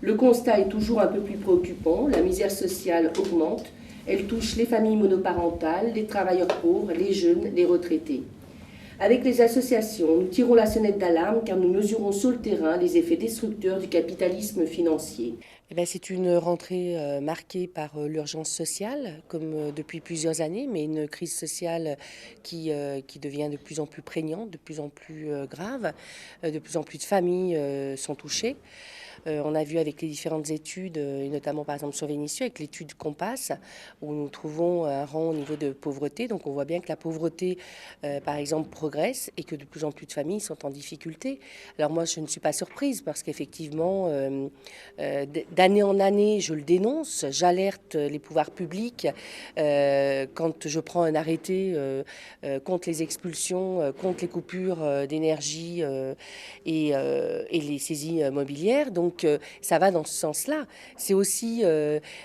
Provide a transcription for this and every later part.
Le constat est toujours un peu plus préoccupant, la misère sociale augmente, elle touche les familles monoparentales, les travailleurs pauvres, les jeunes, les retraités. Avec les associations, nous tirons la sonnette d'alarme car nous mesurons sur le terrain les effets destructeurs du capitalisme financier. C'est une rentrée marquée par l'urgence sociale, comme depuis plusieurs années, mais une crise sociale qui devient de plus en plus prégnante, de plus en plus grave. De plus en plus de familles sont touchées. On a vu avec les différentes études, et notamment par exemple sur Vénissieux, avec l'étude Compass, où nous trouvons un rang au niveau de pauvreté. Donc on voit bien que la pauvreté, par exemple, progresse et que de plus en plus de familles sont en difficulté. Alors moi, je ne suis pas surprise parce qu'effectivement, d'année en année, je le dénonce, j'alerte les pouvoirs publics quand je prends un arrêté contre les expulsions, contre les coupures d'énergie et les saisies mobilières. Donc ça va dans ce sens-là. C'est aussi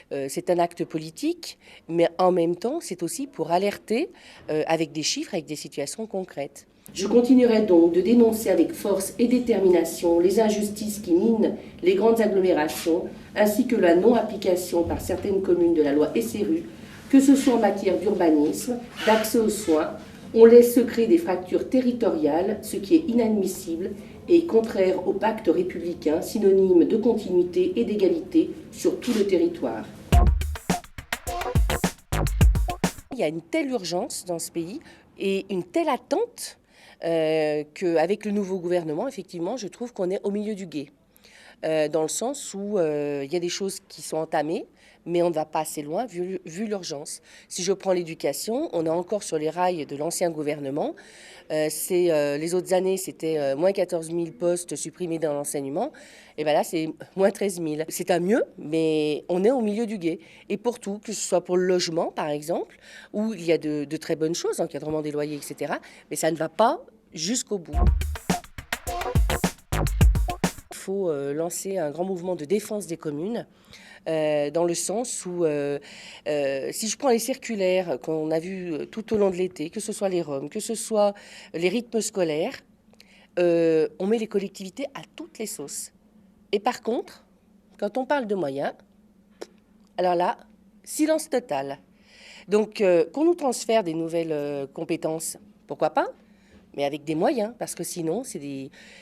c'est un acte politique, mais en même temps, c'est aussi pour alerter avec des chiffres, avec des situations concrètes. Je continuerai donc de dénoncer avec force et détermination les injustices qui minent les grandes agglomérations, ainsi que la non-application par certaines communes de la loi SRU, que ce soit en matière d'urbanisme, d'accès aux soins. On laisse se créer des fractures territoriales, ce qui est inadmissible et contraire au pacte républicain, synonyme de continuité et d'égalité sur tout le territoire. Il y a une telle urgence dans ce pays et une telle attente qu'avec le nouveau gouvernement, effectivement, je trouve qu'on est au milieu du gué. Dans le sens où il y a des choses qui sont entamées, mais on ne va pas assez loin vu l'urgence. Si je prends l'éducation, on est encore sur les rails de l'ancien gouvernement. Les autres années, c'était moins 14 000 postes supprimés dans l'enseignement. Et bien là, c'est moins 13 000. C'est un mieux, mais on est au milieu du gué. Et pour tout, que ce soit pour le logement, par exemple, où il y a de très bonnes choses, encadrement des loyers, etc. Mais ça ne va pas jusqu'au bout. Il faut lancer un grand mouvement de défense des communes, dans le sens où, si je prends les circulaires qu'on a vues tout au long de l'été, que ce soit les Roms, que ce soit les rythmes scolaires, on met les collectivités à toutes les sauces. Et par contre, quand on parle de moyens, alors là, silence total. Donc, qu'on nous transfère des nouvelles compétences, pourquoi pas ? Mais avec des moyens, parce que sinon, c'est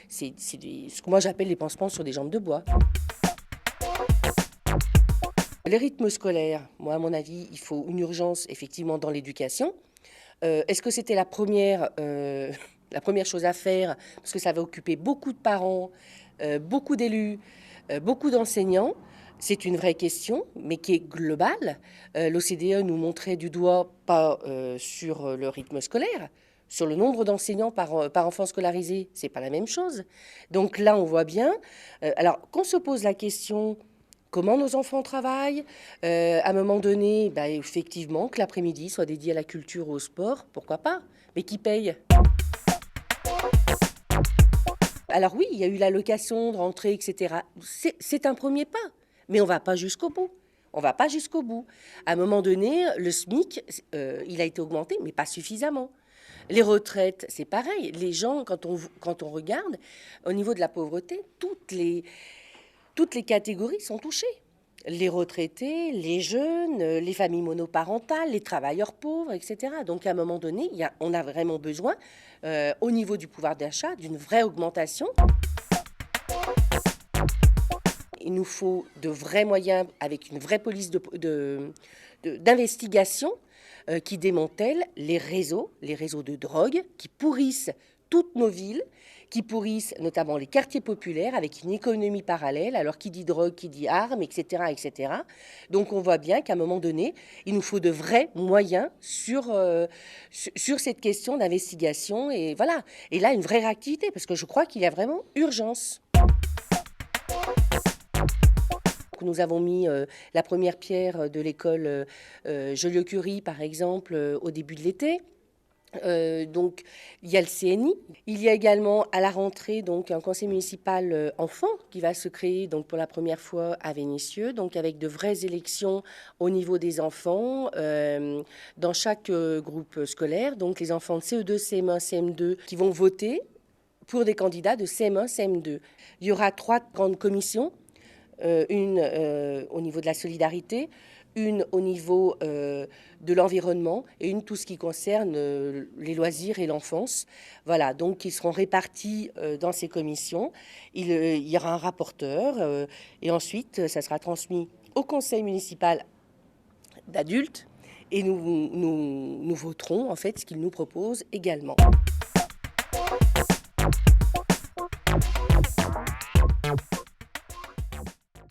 ce que moi j'appelle les pansements sur des jambes de bois. Les rythmes scolaires, moi à mon avis, il faut une urgence effectivement dans l'éducation. Est-ce que c'était la première chose à faire? Parce que ça va occuper beaucoup de parents, beaucoup d'élus, beaucoup d'enseignants. C'est une vraie question, mais qui est globale. L'OCDE nous montrait du doigt pas sur le rythme scolaire, sur le nombre d'enseignants par enfant scolarisé, c'est pas la même chose. Donc là, on voit bien. Alors qu'on se pose la question, comment nos enfants travaillent, à un moment donné, effectivement, que l'après-midi soit dédié à la culture ou au sport, pourquoi pas? Mais qui paye? Alors oui, il y a eu l'allocation de rentrée, etc. C'est un premier pas, mais on ne va pas jusqu'au bout. On va pas jusqu'au bout. À un moment donné, le SMIC, il a été augmenté, mais pas suffisamment. Les retraites, c'est pareil. Les gens, quand on regarde, au niveau de la pauvreté, toutes les catégories sont touchées. Les retraités, les jeunes, les familles monoparentales, les travailleurs pauvres, etc. Donc à un moment donné, on a vraiment besoin, au niveau du pouvoir d'achat, d'une vraie augmentation. Il nous faut de vrais moyens avec une vraie police d'investigation qui démantèle les réseaux de drogue qui pourrissent toutes nos villes, qui pourrissent notamment les quartiers populaires avec une économie parallèle. Alors qui dit drogue, qui dit armes, etc., etc. Donc on voit bien qu'à un moment donné, il nous faut de vrais moyens sur cette question d'investigation. Et voilà. Et là, une vraie réactivité, parce que je crois qu'il y a vraiment urgence. Nous avons mis la première pierre de l'école Joliot-Curie, par exemple, au début de l'été. Donc, il y a le CNI. Il y a également à la rentrée donc un conseil municipal enfant qui va se créer donc pour la première fois à Vénissieux, donc avec de vraies élections au niveau des enfants dans chaque groupe scolaire. Donc, les enfants de CE2, CM1, CM2 qui vont voter pour des candidats de CM1, CM2. Il y aura 3 grandes commissions une au niveau de la solidarité, une au niveau de l'environnement et une tout ce qui concerne les loisirs et l'enfance. Voilà, donc ils seront répartis dans ces commissions. Il y aura un rapporteur et ensuite ça sera transmis au conseil municipal d'adultes et nous voterons en fait ce qu'ils nous proposent également.